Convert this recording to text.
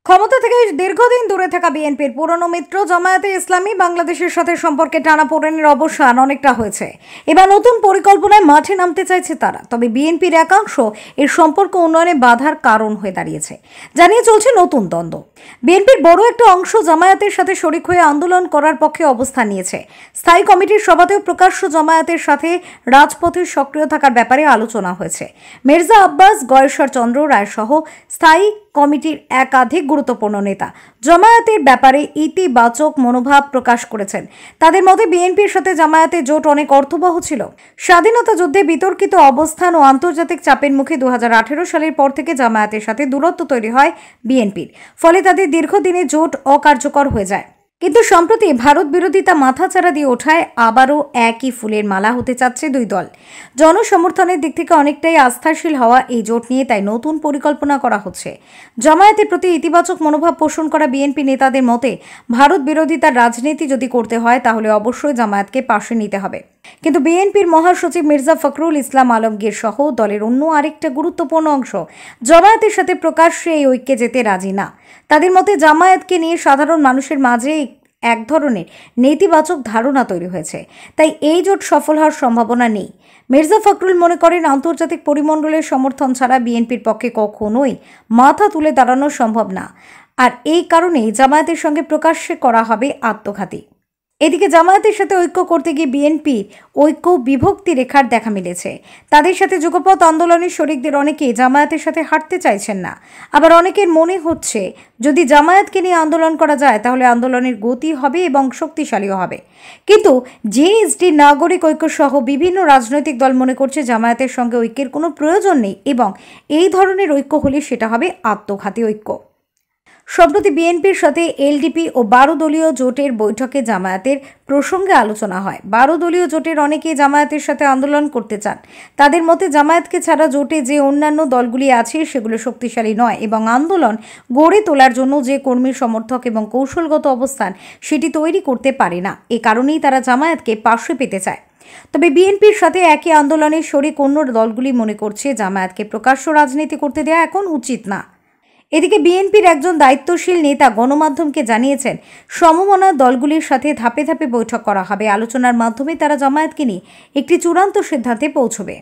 ক্ষমতা থেকে দীর্ঘদিন দূরে থাকা বিএনপির পুরনো মিত্র জামায়াতে ইসলামী বাংলাদেশের সাথে সম্পর্কে টানাপোড়েনের অবসান অনেকটা হয়েছে। এবার নতুন পরিকল্পনায় মাঠে নামতে চাইছে তারা। তবে বিএনপির একাংশ এর সম্পর্ক উন্নয়নে বাধার কারণ হয়ে দাঁড়িয়েছে, জানিয়ে চলছে নতুন দ্বন্দ্ব। বিএনপির বড় একটা অংশ জামায়াতের সাথে শরিক হয়ে আন্দোলন করার পক্ষে অবস্থান নিয়েছে। স্থায়ী কমিটির সভাতেও প্রকাশ্য জামায়াতের সাথে রাজপথে সক্রিয় থাকার ব্যাপারে আলোচনা হয়েছে। মির্জা আব্বাস, গয়েশ্বর চন্দ্র রায় সহ স্থায়ী কমিটির একাধিক গুরুত্বপূর্ণ নেতা জামায়াতের ব্যাপারে ইতিবাচক মনোভাব প্রকাশ করেছেন। তাদের মতে বিএনপির সাথে জামায়াতের জোট অনেক অর্থবহ ছিল। স্বাধীনতা যুদ্ধে বিতর্কিত অবস্থান ও আন্তর্জাতিক চাপের মুখে 2018 সালের পর থেকে জামায়াতের সাথে দূরত্ব তৈরি হয় বিএনপির, ফলে তাদের দীর্ঘদিনের জোট অকার্যকর হয়ে যায়। কিন্তু সম্প্রতি ভারত বিরোধিতা মাথাচাড়া দিয়ে ওঠায় আবারও একই ফুলের মালা হতে চাচ্ছে দুই দল। জনসমর্থনের দিক থেকে অনেকটাই আস্থাশীল হওয়া এই জোট নিয়ে তাই নতুন পরিকল্পনা করা হচ্ছে। জামায়াতের প্রতি ইতিবাচক মনোভাব পোষণ করা বিএনপি নেতাদের মতে ভারত বিরোধিতার রাজনীতি যদি করতে হয় তাহলে অবশ্যই জামায়াতকে পাশে নিতে হবে। কিন্তু বিএনপির মহাসচিব মির্জা ফখরুল ইসলাম আলমগীর সহ দলের অন্য আরেকটা গুরুত্বপূর্ণ অংশ জামায়াতের সাথে প্রকাশ্যে এই ঐক্যে যেতে রাজি না। তাদের মতে জামায়াতকে নিয়ে সাধারণ মানুষের মাঝে এক ধরনের নেতিবাচক ধারণা তৈরি হয়েছে, তাই এই জোট সফল হওয়ার সম্ভাবনা নেই। মির্জা ফখরুল মনে করেন আন্তর্জাতিক পরিমণ্ডলের সমর্থন ছাড়া বিএনপির পক্ষে কখনোই মাথা তুলে দাঁড়ানো সম্ভব না, আর এই কারণেই জামায়াতের সঙ্গে প্রকাশ্যে করা হবে আত্মঘাতী। এদিকে জামায়াতের সাথে ঐক্য করতে গিয়ে বিএনপির ঐক্য বিভক্তি রেখার দেখা মিলেছে। তাদের সাথে যুগপৎ আন্দোলনের শরিকদের অনেকেই জামায়াতের সাথে হাঁটতে চাইছেন না। আবার অনেকের মনে হচ্ছে যদি জামায়াতকে নিয়ে আন্দোলন করা যায় তাহলে আন্দোলনের গতি হবে এবং শক্তিশালীও হবে। কিন্তু জেএসডি, নাগরিক ঐক্য সহ বিভিন্ন রাজনৈতিক দল মনে করছে জামায়াতের সঙ্গে ঐক্যের কোনো প্রয়োজন নেই এবং এই ধরনের ঐক্য হলে সেটা হবে আত্মঘাতী ঐক্য। সম্প্রতি বিএনপির সাথে এলডিপি ও 12 দলীয় জোটের বৈঠকে জামায়াতের প্রসঙ্গে আলোচনা হয়। 12 দলীয় জোটের অনেকেই জামায়াতের সাথে আন্দোলন করতে চান। তাদের মতে জামায়াতকে ছাড়া জোটে যে অন্যান্য দলগুলি আছে সেগুলো শক্তিশালী নয় এবং আন্দোলন গড়ে তোলার জন্য যে কর্মী সমর্থক এবং কৌশলগত অবস্থান সেটি তৈরি করতে পারে না। এ কারণেই তারা জামায়াতকে পাশে পেতে চায়। তবে বিএনপির সাথে একই আন্দোলনের শরিক অন্য দলগুলি মনে করছে জামায়াতকে প্রকাশ্য রাজনীতি করতে দেওয়া এখন উচিত না। এদিকে বিএনপির একজন দায়িত্বশীল নেতা গণমাধ্যমকে জানিয়েছেন সমমনা দলগুলির সাথে ধাপে ধাপে বৈঠক করা হবে। আলোচনার মাধ্যমে তারা জামায়াতকে নিয়ে একটি চূড়ান্ত সিদ্ধান্তে পৌঁছবে।